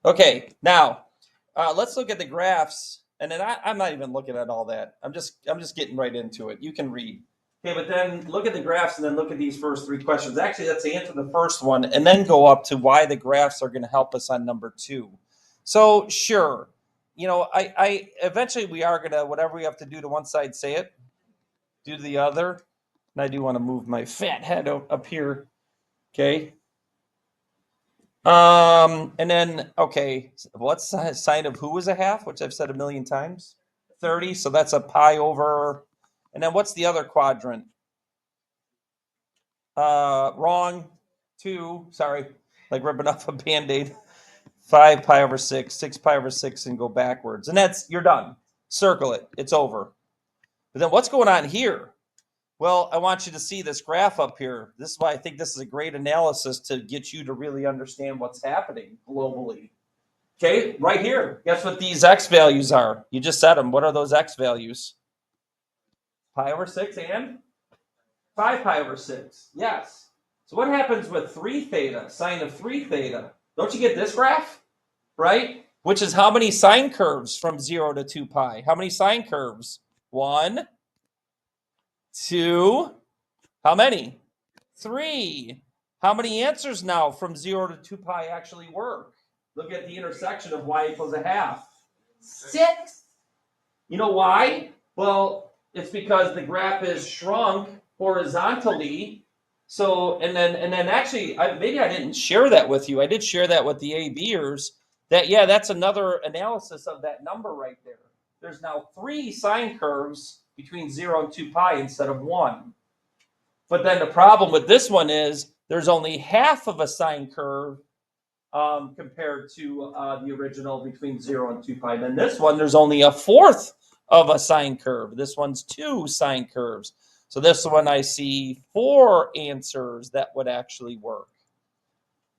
Okay, now let's look at the graphs, and then I'm not even looking at all that. I'm just getting right into it. You can read. Okay, but then look at the graphs, and then look at these first three questions. Actually, let's answer the first one, and then go up to why the graphs are going to help us on number two. So sure, I eventually we are gonna whatever we have to do to one side, say it, do to the other, and I do want to move my fat head up here. Okay. And then okay, what's the sign of who is a half, which I've said a million times? 30. So that's a pi over. And then what's the other quadrant? Wrong. 2. Sorry, like ripping off a band-aid. 5 pi over 6, 6 pi over 6, and go backwards. And that's you're done. Circle it. It's over. But then what's going on here? Well, I want you to see this graph up here. This is why I think this is a great analysis to get you to really understand what's happening globally. Okay, right here. Guess what these x values are? You just said them. What are those x values? Pi over 6 and 5 pi over 6. Yes. So what happens with 3 theta, sine of 3 theta? Don't you get this graph? Right? Which is how many sine curves from 0 to 2 pi? How many sine curves? 1, 2, how many? 3. How many answers now from 0 to 2 pi actually work? Look at the intersection of y equals a half. 6. You know why? Well, it's because the graph is shrunk horizontally. So, and then actually, maybe I didn't share that with you. I did share that with the ABers. That's another analysis of that number right there. There's now 3 sine curves between 0 and 2 pi instead of 1. But then the problem with this one is there's only half of a sine curve compared to the original between 0 and 2 pi. Then this one, there's only a fourth of a sine curve. This one's 2 sine curves. So this one, I see 4 answers that would actually work.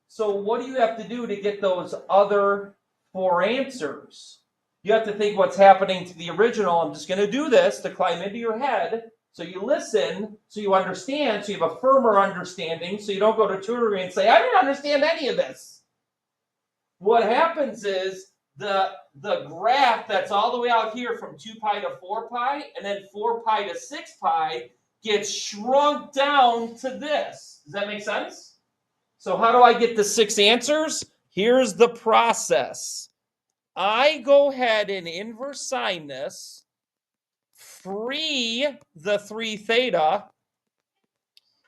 So what do you have to do to get those other 4 answers? You have to think what's happening to the original. I'm just going to do this to climb into your head. So you listen, so you understand, so you have a firmer understanding, so you don't go to tutoring and say, I didn't understand any of this. What happens is the graph that's all the way out here from 2 pi to 4 pi, and then 4 pi to 6 pi gets shrunk down to this. Does that make sense? So how do I get the 6 answers? Here's the process. I go ahead and inverse sine this, free the 3 theta.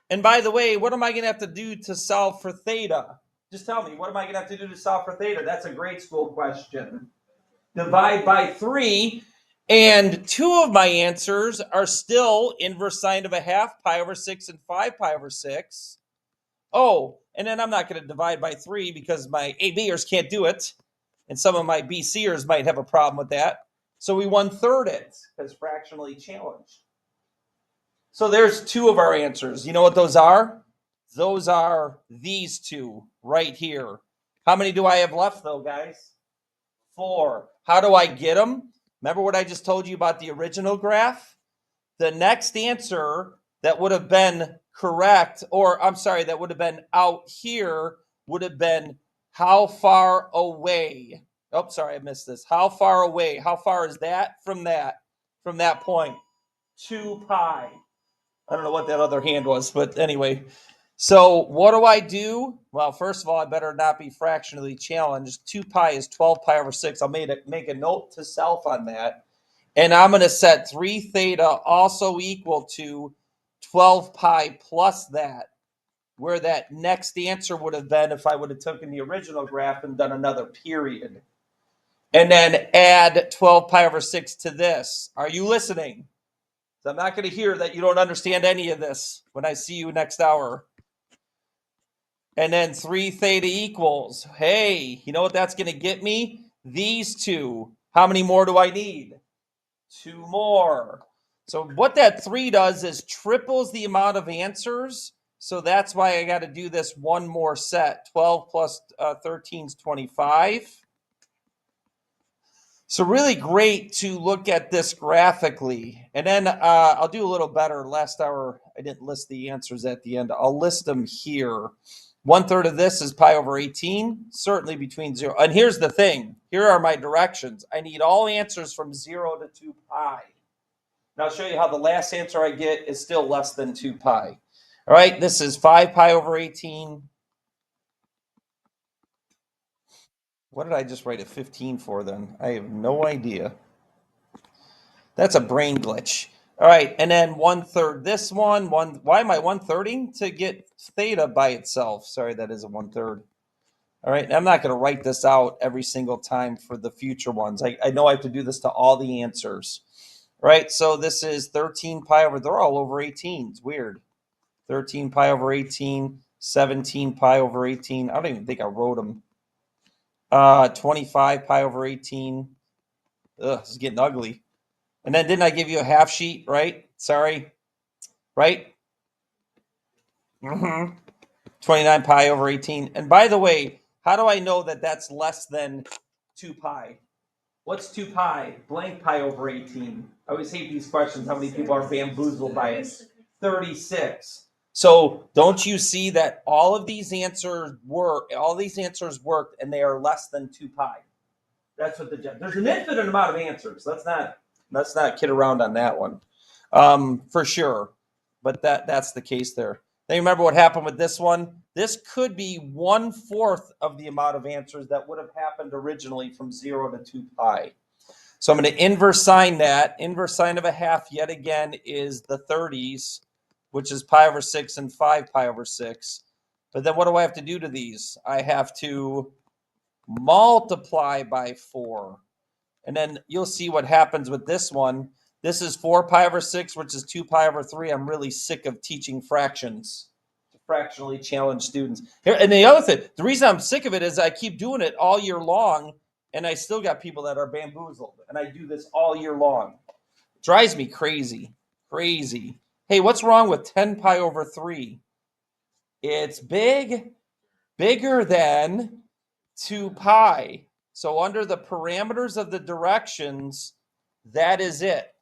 And by the way, what am I going to have to do to solve for theta? Just tell me, what am I going to have to do to solve for theta? That's a grade school question. Divide by 3, and 2 of my answers are still inverse sine of a half, pi over 6 and 5 pi over 6. Oh, and then I'm not going to divide by 3 because my ABers can't do it, and some of my BCers might have a problem with that. So we 1/3 it because fractionally challenged. So there's 2 of our answers. You know what those are? Those are these 2 right here. How many do I have left, though, guys? 4. How do I get them? Remember what I just told you about the original graph? The next answer that would have been correct, or I'm sorry, that would have been out here, would have been how far away. Oh, sorry, I missed this. How far away? How far is that from that point? 2 pi. I don't know what that other hand was, but anyway. So what do I do? Well, first of all, I better not be fractionally challenged. 2 pi is 12 pi over 6. I'll make a note to self on that. And I'm going to set 3 theta also equal to 12 pi plus that, where that next answer would have been if I would have taken the original graph and done another period. And then add 12 pi over 6 to this. Are you listening? So I'm not going to hear that you don't understand any of this when I see you next hour. And then 3 theta equals, hey, you know what that's going to get me? These 2. How many more do I need? 2 more. So what that 3 does is triples the amount of answers. So that's why I got to do this one more set. 12 plus 13 is 25. So really great to look at this graphically. And then I'll do a little better. Last hour, I didn't list the answers at the end. I'll list them here. 1/3 of this is pi over 18, certainly between 0. And here's the thing. Here are my directions. I need all answers from 0 to 2 pi. Now I'll show you how the last answer I get is still less than 2 pi. All right, this is 5 pi over 18. What did I just write a 15 for then? I have no idea. That's a brain glitch. All right, and then 1/3 this one. Why am I 1/3ing? To get theta by itself. Sorry, that is a 1/3. All right, I'm not going to write this out every single time for the future ones. I know I have to do this to all the answers. All right, so this is 13 pi over, they're all over 18. It's weird. 13 pi over 18, 17 pi over 18. I don't even think I wrote them. 25 pi over 18. Ugh, this is getting ugly. And then didn't I give you a half sheet, right? Sorry, right? 29 pi over 18. And by the way, how do I know that that's less than 2 pi? What's 2 pi? Blank pi over 18. I always hate these questions. How many people are bamboozled by it? 36. So don't you see that all of these answers worked, and they are less than 2 pi? That's what there's an infinite amount of answers. Let's not kid around on that one. For sure. But that's the case there. Then remember what happened with this one? This could be 1/4 of the amount of answers that would have happened originally from 0 to 2 pi. So I'm going to inverse sign that. Inverse sign of a half yet again is the 30s, which is pi over 6 and 5 pi over 6. But then what do I have to do to these? I have to multiply by 4. And then you'll see what happens with this one. This is 4 pi over 6, which is 2 pi over 3. I'm really sick of teaching fractions to fractionally challenged students. And the other thing, the reason I'm sick of it is I keep doing it all year long, and I still got people that are bamboozled. And I do this all year long. It drives me crazy. Crazy. Hey, what's wrong with 10 pi over 3? It's bigger than 2 pi. So under the parameters of the directions, that is it.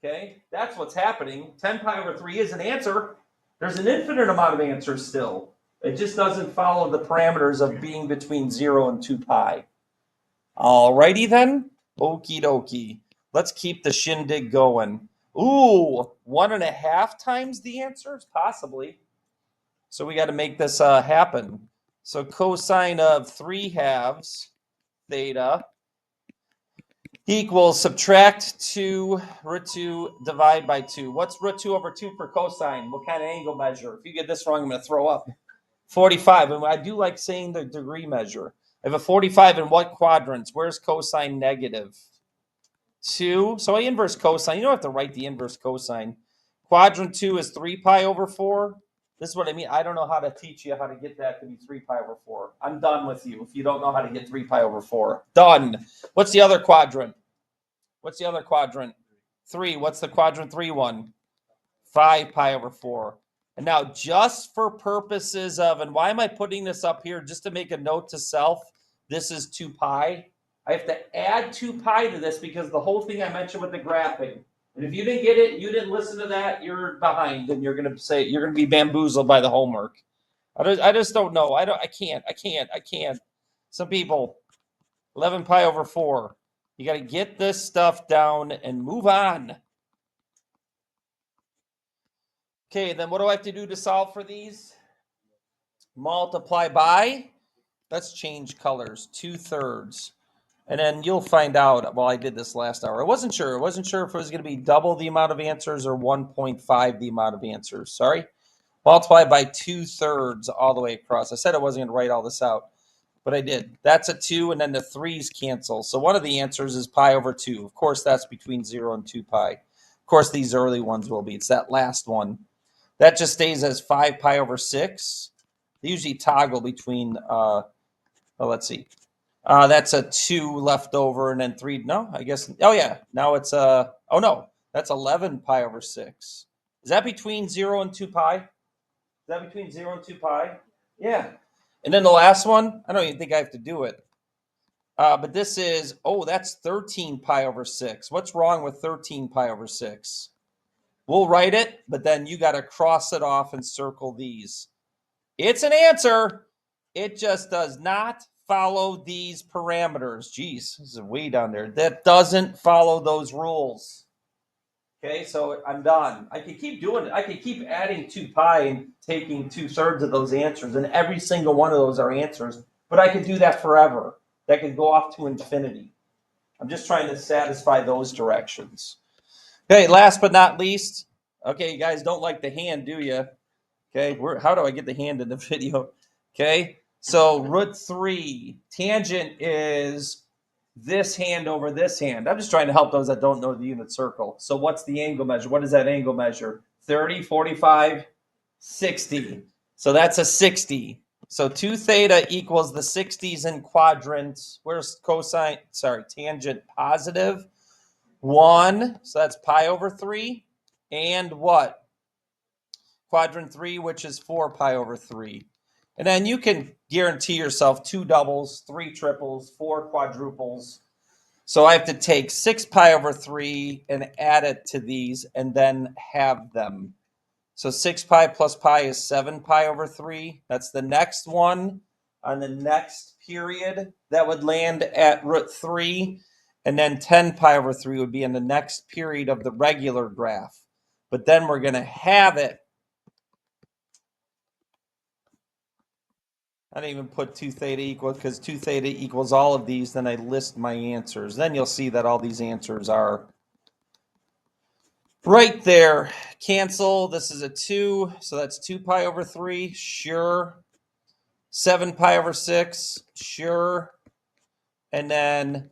Okay, that's what's happening. 10 pi over 3 is an answer. There's an infinite amount of answers still. It just doesn't follow the parameters of being between 0 and 2 pi. All righty then. Okie dokie. Let's keep the shindig going. Ooh, 1.5 times the answers? Possibly. So we got to make this happen. So cosine of 3/2 theta equals subtract 2 root 2 divide by 2. What's root 2 over 2 for cosine? What kind of angle measure? If you get this wrong, I'm going to throw up. 45. And I do like saying the degree measure. I have a 45 in what quadrants? Where's cosine negative? 2. So I inverse cosine. You don't have to write the inverse cosine. Quadrant 2 is 3 pi over 4. This is what I mean. I don't know how to teach you how to get that to be 3 pi over 4. I'm done with you if you don't know how to get 3 pi over 4. Done. What's the other quadrant? 3. What's the quadrant 3 one? 5 pi over 4. And now just for purposes of, and why am I putting this up here? Just to make a note to self, this is 2 pi. I have to add 2 pi to this because the whole thing I mentioned with the graphing. And if you didn't get it, you didn't listen to that, you're behind, and you're going to be bamboozled by the homework. I just don't know. I can't. Some people, 11 pi over 4. You got to get this stuff down and move on. Okay, then what do I have to do to solve for these? Multiply by, let's change colors, 2/3. And then you'll find out, well, I did this last hour. I wasn't sure if it was going to be double the amount of answers or 1.5 the amount of answers. Sorry. Multiply by 2/3 all the way across. I said I wasn't going to write all this out, but I did. That's a 2, and then the 3's cancel. So one of the answers is pi over 2. Of course, that's between 0 and 2 pi. Of course, these early ones will be. It's that last one. That just stays as 5 pi over 6. They usually toggle between, let's see. That's a 2 left over, and then 3. No, I guess. Oh, yeah. Now it's oh, no. That's 11 pi over 6. Is that between 0 and 2 pi? Is that between 0 and 2 pi? Yeah. And then the last one, I don't even think I have to do it. But this is, that's 13 pi over 6. What's wrong with 13 pi over 6? We'll write it, but then you got to cross it off and circle these. It's an answer. It just does not follow these parameters. Geez, this is way down there. That doesn't follow those rules. Okay, so I'm done. I can keep doing it. I can keep adding 2 pi and taking 2/3 of those answers, and every single one of those are answers. But I could do that forever. That could go off to infinity. I'm just trying to satisfy those directions. Okay, last but not least. Okay, you guys don't like the hand, do you? Okay, how do I get the hand in the video? Okay, so root 3. Tangent is this hand over this hand. I'm just trying to help those that don't know the unit circle. So what's the angle measure? What does that angle measure? 30, 45, 60. So that's a 60. So 2 theta equals the 60s in quadrants. Where's cosine? Sorry, tangent positive 1. So that's pi over 3. And what? Quadrant 3, which is 4 pi over 3. And then you can guarantee yourself 2 doubles, 3 triples, 4 quadruples. So I have to take 6 pi over 3 and add it to these and then have them. So 6 pi plus pi is 7 pi over 3. That's the next one on the next period that would land at root 3. And then 10 pi over 3 would be in the next period of the regular graph. But then we're going to have it. I didn't even put 2 theta equal because 2 theta equals all of these. Then I list my answers. Then you'll see that all these answers are right there. Cancel. This is a 2. So that's 2 pi over 3. Sure. 7 pi over 6. Sure. And then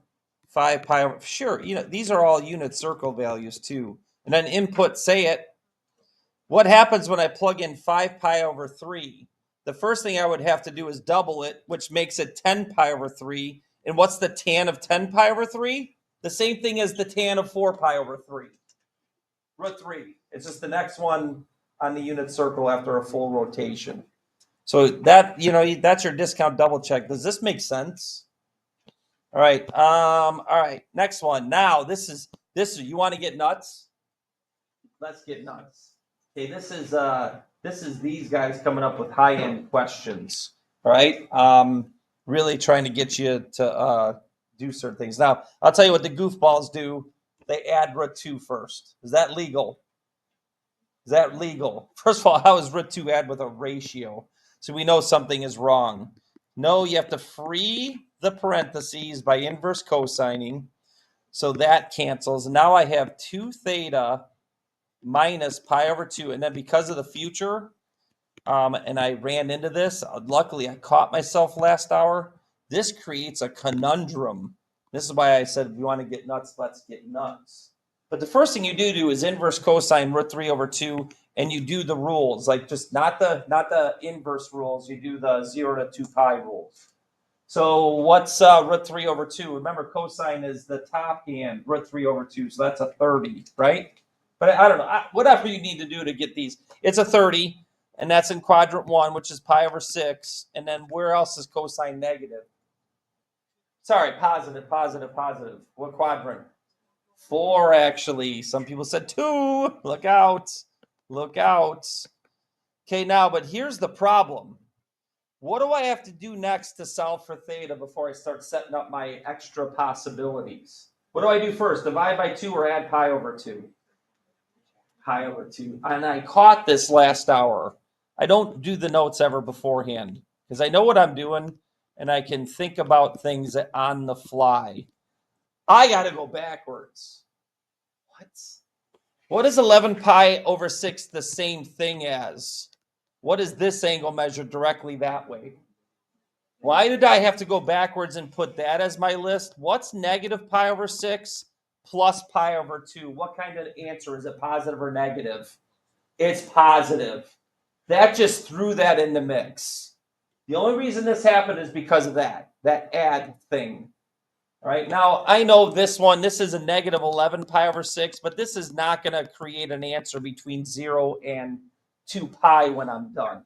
5 pi over. Sure. You know, these are all unit circle values too. And then input, say it. What happens when I plug in 5 pi over 3? The first thing I would have to do is double it, which makes it 10 pi over 3. And what's the tan of 10 pi over 3? The same thing as the tan of 4 pi over 3. Root 3. It's just the next one on the unit circle after a full rotation. So that, you know, that's your discount double check. Does this make sense? All right. All right. Next one. Now, this is you want to get nuts? Let's get nuts. Okay, this is these guys coming up with high-end questions. All right. Really trying to get you to do certain things. Now, I'll tell you what the goofballs do. They add root 2 first. Is that legal? Is that legal? First of all, how is root 2 add with a ratio? So we know something is wrong. No, you have to free the parentheses by inverse cosigning. So that cancels. Now I have 2 theta minus pi over 2. And then because of the future, and I ran into this, luckily I caught myself last hour. This creates a conundrum. This is why I said, if you want to get nuts, let's get nuts. But the first thing you do is inverse cosine root 3 over 2, and you do the rules, like just not the inverse rules. You do the 0 to 2 pi rules. So what's root 3 over 2? Remember, cosine is the top hand, root 3 over 2, so that's a 30, right? But I don't know, whatever you need to do to get these. It's a 30, and that's in quadrant 1, which is pi over 6. And then where else is cosine negative? Sorry, positive. What quadrant? 4, actually. Some people said 2. Look out. Okay, now, but here's the problem. What do I have to do next to solve for theta before I start setting up my extra possibilities? What do I do first? Divide by 2 or add pi over 2? Pi over 2. And I caught this last hour. I don't do the notes ever beforehand because I know what I'm doing and I can think about things on the fly. I got to go backwards. What is 11 pi over 6 the same thing as? What is this angle measured directly that way? Why did I have to go backwards and put that as my list? What's negative pi over 6 plus pi over 2? What kind of answer? Is it positive or negative? It's positive. That just threw that in the mix. The only reason this happened is because of that add thing. All right, now I know this one, this is a negative 11 pi over 6, but this is not going to create an answer between 0 and 2 pi when I'm done.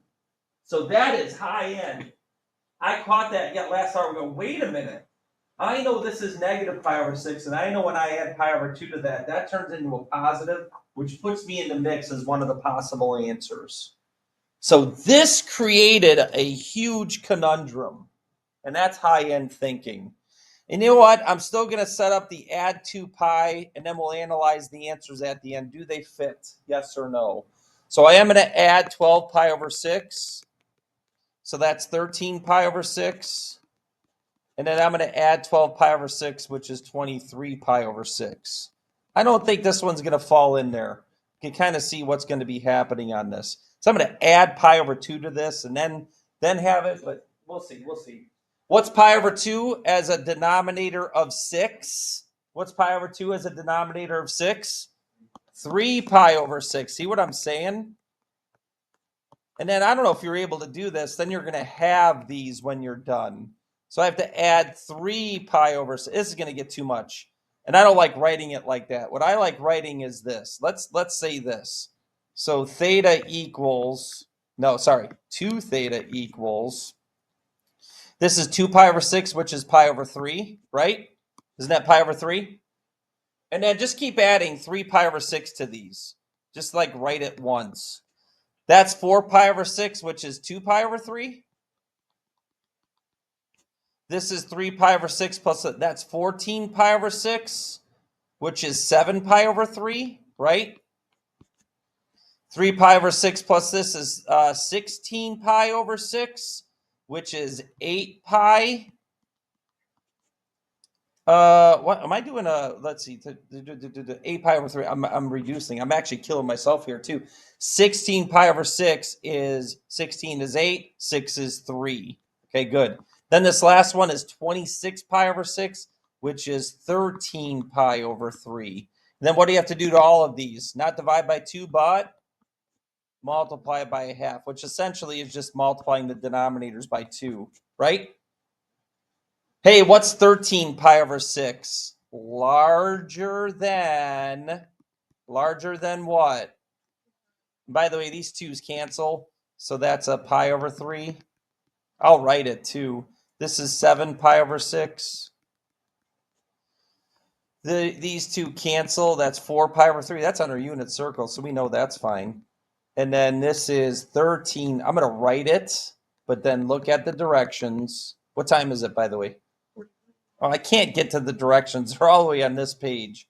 So that is high end. I caught that yet last hour. We go, wait a minute. I know this is negative pi over 6, and I know when I add pi over 2 to that, that turns into a positive, which puts me in the mix as one of the possible answers. So this created a huge conundrum, and that's high-end thinking. And you know what? I'm still going to set up the add 2 pi, and then we'll analyze the answers at the end. Do they fit? Yes or no? So I am going to add 12 pi over 6. So that's 13 pi over 6. And then I'm going to add 12 pi over 6, which is 23 pi over 6. I don't think this one's going to fall in there. You can kind of see what's going to be happening on this. So I'm going to add pi over 2 to this and then have it, but we'll see. We'll see. What's pi over 2 as a denominator of 6? What's pi over 2 as a denominator of 6? 3 pi over 6. See what I'm saying? And then I don't know if you're able to do this. Then you're going to have these when you're done. So I have to add 3 pi over 6. This is going to get too much. And I don't like writing it like that. What I like writing is this. Let's say this. So theta equals, no, sorry, 2 theta equals, this is 2 pi over 6, which is pi over 3, right? Isn't that pi over 3? And then just keep adding 3 pi over 6 to these. Just like write it once. That's 4 pi over 6, which is 2 pi over 3. This is 3 pi over 6 plus, that's 14 pi over 6, which is 7 pi over 3, right? 3 pi over 6 plus this is 16 pi over 6, which is 8 pi. What am I doing? Let's see, 8 pi over 3. I'm reducing. I'm actually killing myself here too. 16 pi over 6 is 16 is 8, 6 is 3. Okay, good. Then this last one is 26 pi over 6, which is 13 pi over 3. And then what do you have to do to all of these? Not divide by 2, but multiply by a half, which essentially is just multiplying the denominators by 2, right? Hey, what's 13 pi over 6? Larger than what? By the way, these 2's cancel, so that's a pi over 3. I'll write it too. This is 7 pi over 6. These 2 cancel, that's 4 pi over 3. That's under unit circle, so we know that's fine. And then this is 13. I'm going to write it, but then look at the directions. What time is it, by the way? Oh, I can't get to the directions. They're all the way on this page.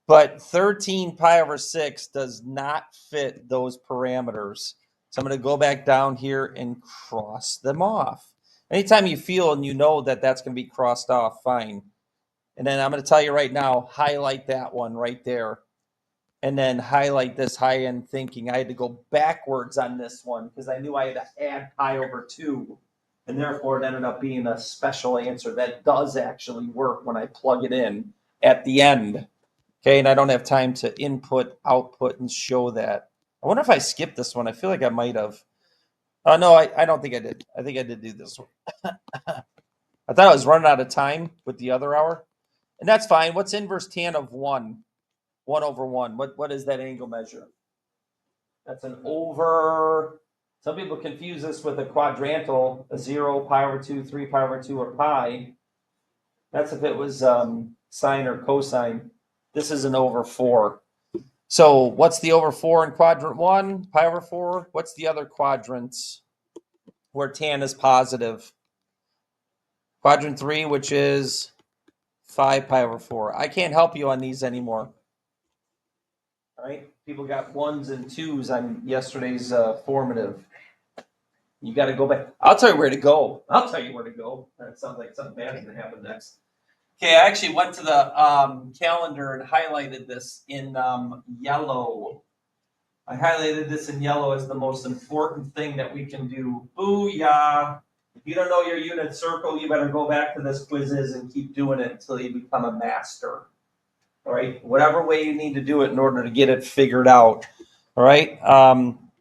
But 13 pi over 6 does not fit those parameters. So I'm going to go back down here and cross them off. Anytime you feel and you know that that's going to be crossed off, fine. And then I'm going to tell you right now, highlight that one right there. And then highlight this high-end thinking. I had to go backwards on this one because I knew I had to add pi over 2. And therefore, it ended up being a special answer that does actually work when I plug it in at the end. Okay, and I don't have time to input, output, and show that. I wonder if I skipped this one. I feel like I might have. No, I don't think I did. I think I did do this one. I thought I was running out of time with the other hour. And that's fine. What's inverse tan of 1? 1 over 1. What is that angle measure? That's an over. Some people confuse this with a quadrantal, a 0, pi over 2, 3 pi over 2, or pi. That's if it was sine or cosine. This is an over 4. So what's the over 4 in quadrant 1? Pi over 4. What's the other quadrants where tan is positive? Quadrant 3, which is 5 pi over 4. I can't help you on these anymore. All right, people got 1s and 2s on yesterday's formative. You got to go back. I'll tell you where to go. That sounds like something bad is going to happen next. Okay, I actually went to the calendar and highlighted this in yellow. I highlighted this in yellow as the most important thing that we can do. Booyah! If you don't know your unit circle, you better go back to this quizzes and keep doing it until you become a master. All right, whatever way you need to do it in order to get it figured out. All right,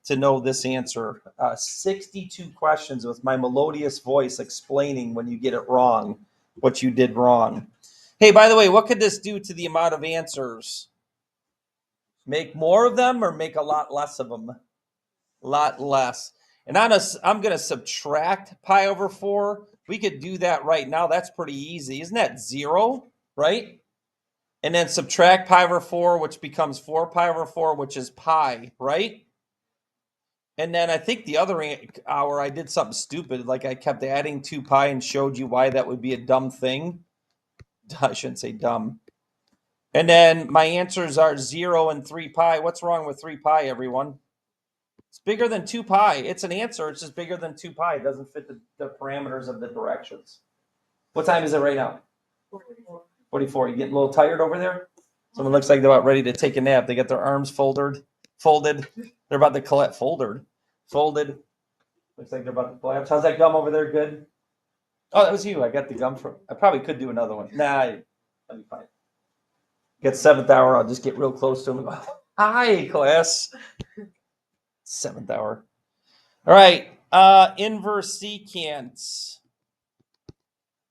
to know this answer. 62 questions with my melodious voice explaining when you get it wrong, what you did wrong. Hey, by the way, what could this do to the amount of answers? Make more of them or make a lot less of them? A lot less. And I'm going to subtract pi over 4. We could do that right now. That's pretty easy. Isn't that 0, right? And then subtract pi over 4, which becomes 4 pi over 4, which is pi, right? And then I think the other hour I did something stupid, like I kept adding 2 pi and showed you why that would be a dumb thing. I shouldn't say dumb. And then my answers are 0 and 3 pi. What's wrong with 3 pi, everyone? It's bigger than 2 pi. It's an answer. It's just bigger than 2 pi. It doesn't fit the parameters of the directions. What time is it right now? 44. You getting a little tired over there? Someone looks like they're about ready to take a nap. They got their arms folded. They're about to collect folded. Looks like they're about to collapse. How's that gum over there? Good. Oh, that was you. I got the gum from. I probably could do another one. Nah, that'd be fine. Get 7th hour. I'll just get real close to him. Hi, class. 7th hour. All right. Inverse secant.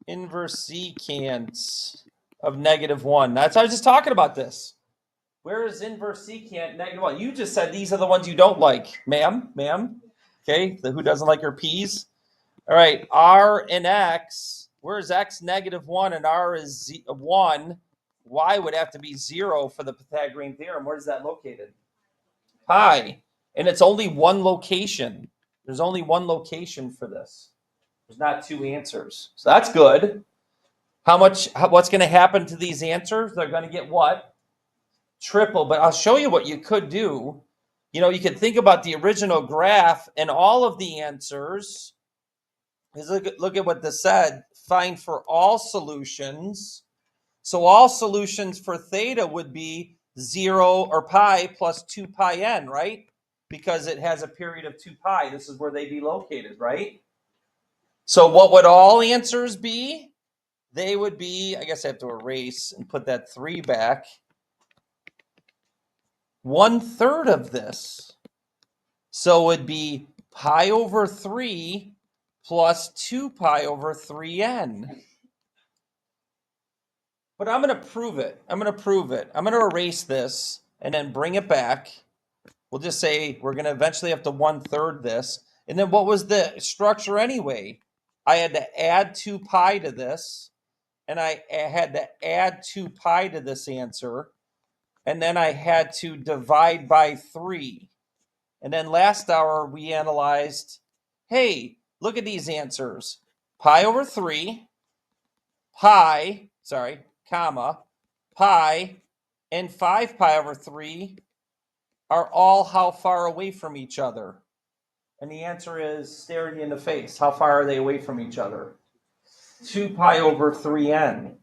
Inverse secant of -1. That's I was just talking about this. Where is inverse secant -1? You just said these are the ones you don't like, ma'am. Okay, who doesn't like her peas? All right, r and x. Where is x -1 and r is 1? Y would have to be 0 for the Pythagorean theorem. Where is that located? Pi. And it's only one location. There's only one location for this. There's not 2 answers. So that's good. What's going to happen to these answers? They're going to get what? Triple. But I'll show you what you could do. You could think about the original graph and all of the answers. Look at what this said. Find for all solutions. So all solutions for theta would be 0 or pi plus 2 pi n, right? Because it has a period of 2 pi. This is where they'd be located, right? So what would all answers be? They would be, I guess I have to erase and put that 3 back. 1/3 of this. So it would be pi over 3 plus 2 pi over 3n. But I'm going to prove it. I'm going to erase this and then bring it back. We'll just say we're going to eventually have to 1/3 this. And then what was the structure anyway? I had to add 2 pi to this. And I had to add 2 pi to this answer. And then I had to divide by 3. And then last hour we analyzed, hey, look at these answers. Pi over 3, comma, pi, and 5 pi over 3 are all how far away from each other? And the answer is staring you in the face. How far are they away from each other? 2 pi over 3n.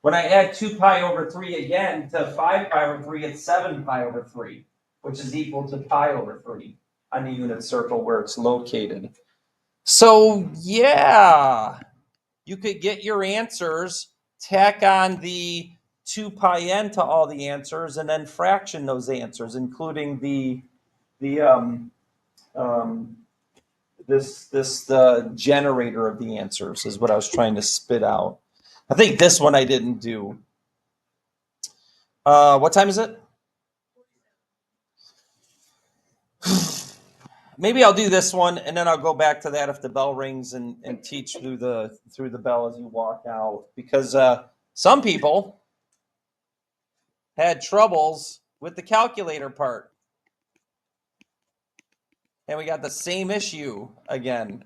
When I add 2 pi over 3 again to 5 pi over 3, it's 7 pi over 3, which is equal to pi over 3 on the unit circle where it's located. So, yeah, you could get your answers, tack on the 2 pi n to all the answers, and then fraction those answers, including the generator of the answers is what I was trying to spit out. I think this one I didn't do. What time is it? Maybe I'll do this one and then I'll go back to that if the bell rings and teach through the bell as you walk out, because some people had troubles with the calculator part. And we got the same issue again.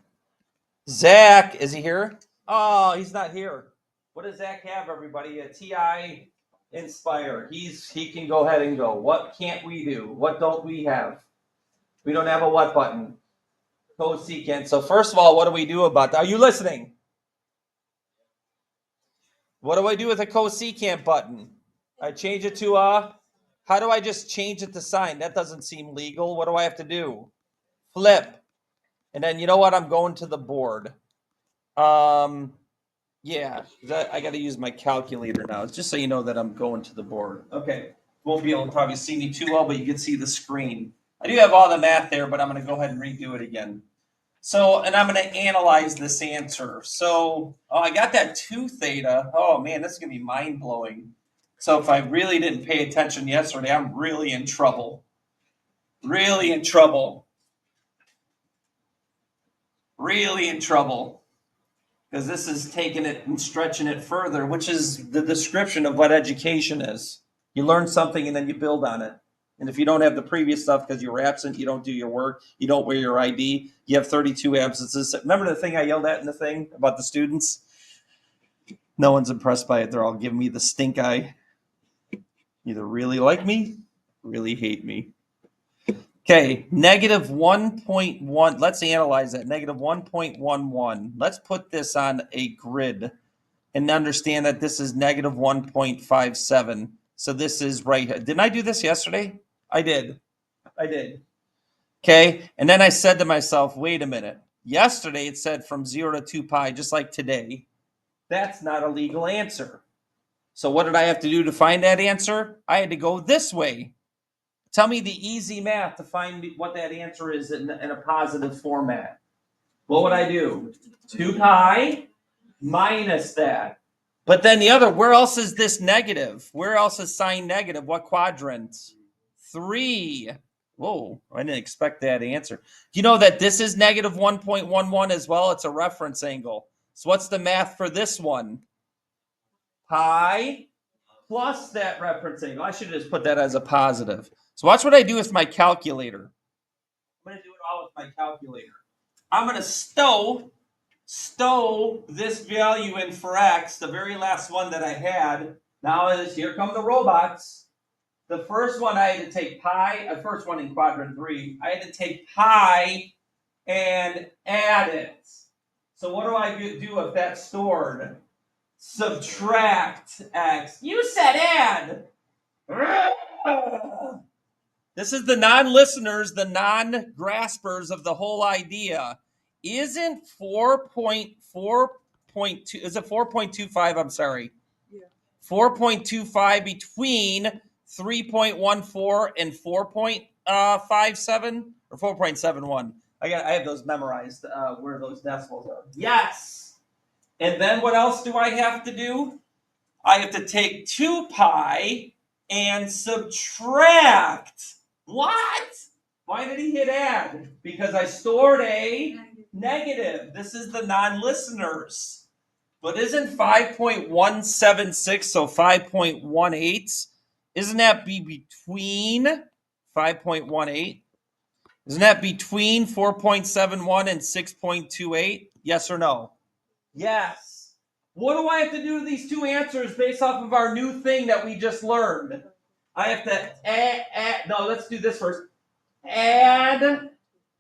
Zach, is he here? Oh, he's not here. What does Zach have, everybody? A TI Inspire. He can go ahead and go. What can't we do? What don't we have? We don't have a what button. Cosecant. So first of all, what do we do about that? Are you listening? What do I do with a cosecant button? I change it to a. How do I just change it to sign? That doesn't seem legal. What do I have to do? Flip. And then you know what? I'm going to the board. Yeah, I got to use my calculator now. It's just so you know that I'm going to the board. Okay. Won't be able to probably see me too well, but you can see the screen. I do have all the math there, but I'm going to go ahead and redo it again. So, and I'm going to analyze this answer. So, I got that 2 theta. Oh, man, this is going to be mind-blowing. So if I really didn't pay attention yesterday, I'm really in trouble. Really in trouble. Really in trouble. Because this is taking it and stretching it further, which is the description of what education is. You learn something and then you build on it. And if you don't have the previous stuff because you were absent, you don't do your work, you don't wear your ID, you have 32 absences. Remember the thing I yelled at in the thing about the students? No one's impressed by it. They're all giving me the stink eye. Either really like me, really hate me. Okay, negative 1.1. Let's analyze that. Negative 1.11. Let's put this on a grid and understand that this is negative 1.57. So this is right here. Didn't I do this yesterday? I did. Okay, and then I said to myself, wait a minute. Yesterday it said from 0 to 2 pi, just like today. That's not a legal answer. So what did I have to do to find that answer? I had to go this way. Tell me the easy math to find what that answer is in a positive format. What would I do? 2 pi minus that. But then the other, where else is this negative? Where else is sign negative? What quadrant? 3. Whoa, I didn't expect that answer. You know that this is negative 1.11 as well? It's a reference angle. So what's the math for this one? Pi plus that reference angle. I should have just put that as a positive. So watch what I do with my calculator. I'm going to do it all with my calculator. I'm going to stow this value in for x, the very last one that I had. Now is here come the robots. The first one I had to take pi, the first one in quadrant 3, I had to take pi and add it. So what do I do if that's stored? Subtract x. You said add. This is the non-listeners, the non-graspers of the whole idea. Isn't 4.4.2, is it 4.25? I'm sorry. Yeah. 4.25 between 3.14 and 4.57 or 4.71. I have those memorized where those decimals are. Yes. And then what else do I have to do? I have to take 2 pi and subtract. What? Why did he hit add? Because I stored a negative. This is the non-listeners. But isn't 5.176, so 5.18, isn't that be between 5.18? Isn't that between 4.71 and 6.28? Yes or no? Yes. What do I have to do to these two answers based off of our new thing that we just learned? I have to add, no, let's do this first. Add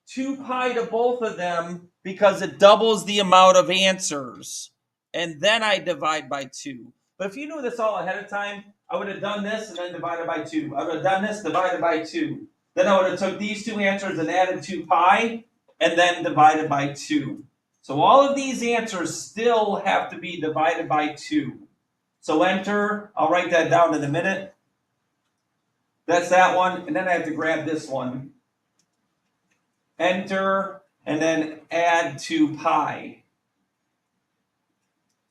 2 pi to both of them because it doubles the amount of answers. And then I divide by 2. But if you knew this all ahead of time, I would have done this and then divided by 2. I would have done this, divided by 2. Then I would have took these two answers and added 2 pi and then divided by 2. So all of these answers still have to be divided by 2. So enter, I'll write that down in a minute. That's that one, and then I have to grab this one. Enter, and then add 2 pi.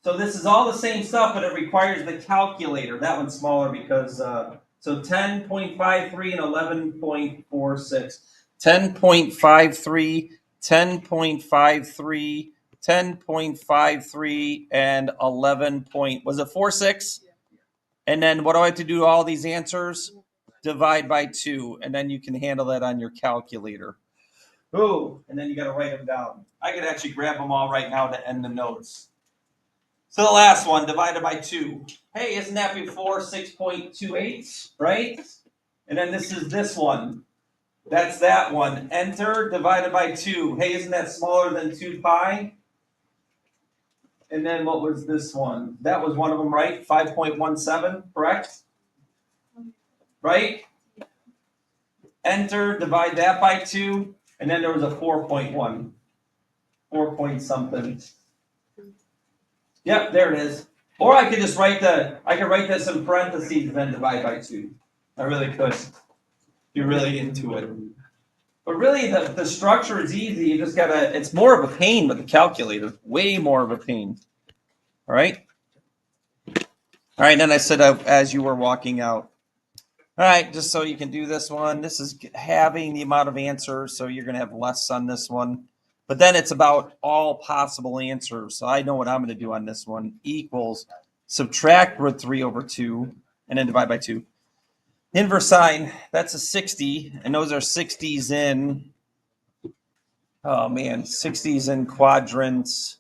So this is all the same stuff, but it requires the calculator. That one's smaller because, so 10.53 and 11.46. 10.53, 10.53, 10.53, and 11. Was it 46? Yeah. And then what do I have to do to all these answers? Divide by 2, and then you can handle that on your calculator. Oh, and then you got to write them down. I could actually grab them all right now to end the notes. So the last one, divided by 2. Hey, isn't that before 6.28, right? And then this is this one. That's that one. Enter, divided by 2. Hey, isn't that smaller than 2 pi? And then what was this one? That was one of them, right? 5.17, correct? Right? Enter, divide that by 2. And then there was a 4.1. 4 point something. Yep, there it is. Or I could just write this in parentheses and then divide by 2. I really could. You're really into it. But really, the structure is easy. You just gotta, it's more of a pain with the calculator. Way more of a pain. All right? All right, and then I said as you were walking out. All right, just so you can do this one. This is having the amount of answers, so you're going to have less on this one. But then it's about all possible answers. So I know what I'm going to do on this one. Equals, subtract root 3 over 2, and then divide by 2. Inverse sine, that's a 60, and those are 60s in, oh man, 60s in quadrants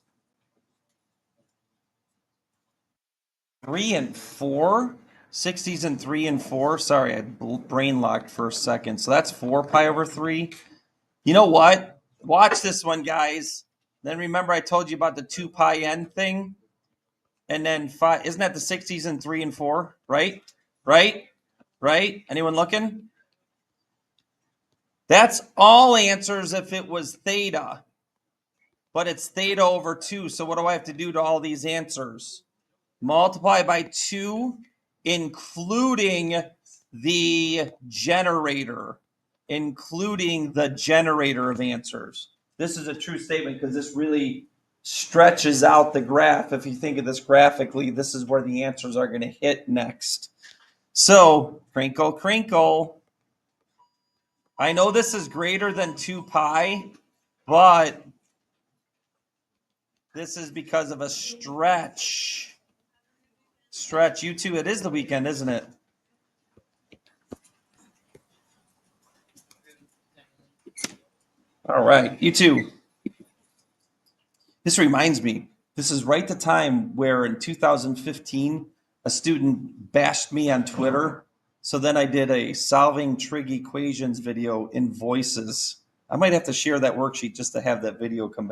3 and 4. 60s in 3 and 4. Sorry, I brain locked for a second. So that's 4 pi over 3. You know what? Watch this one, guys. Then remember I told you about the 2 pi n thing? And then 5, isn't that the 60s in 3 and 4? Right? Right? Anyone looking? That's all answers if it was theta. But it's theta over 2. So what do I have to do to all these answers? Multiply by 2, including the generator. Including the generator of answers. This is a true statement because this really stretches out the graph. If you think of this graphically, this is where the answers are going to hit next. So, crinkle, crinkle. I know this is greater than 2 pi, but this is because of a stretch. Stretch, you two, it is the weekend, isn't it? All right, you two. This reminds me, this is right the time where in 2015, a student bashed me on Twitter. So then I did a solving trig equations video in voices. I might have to share that worksheet just to have that video come back.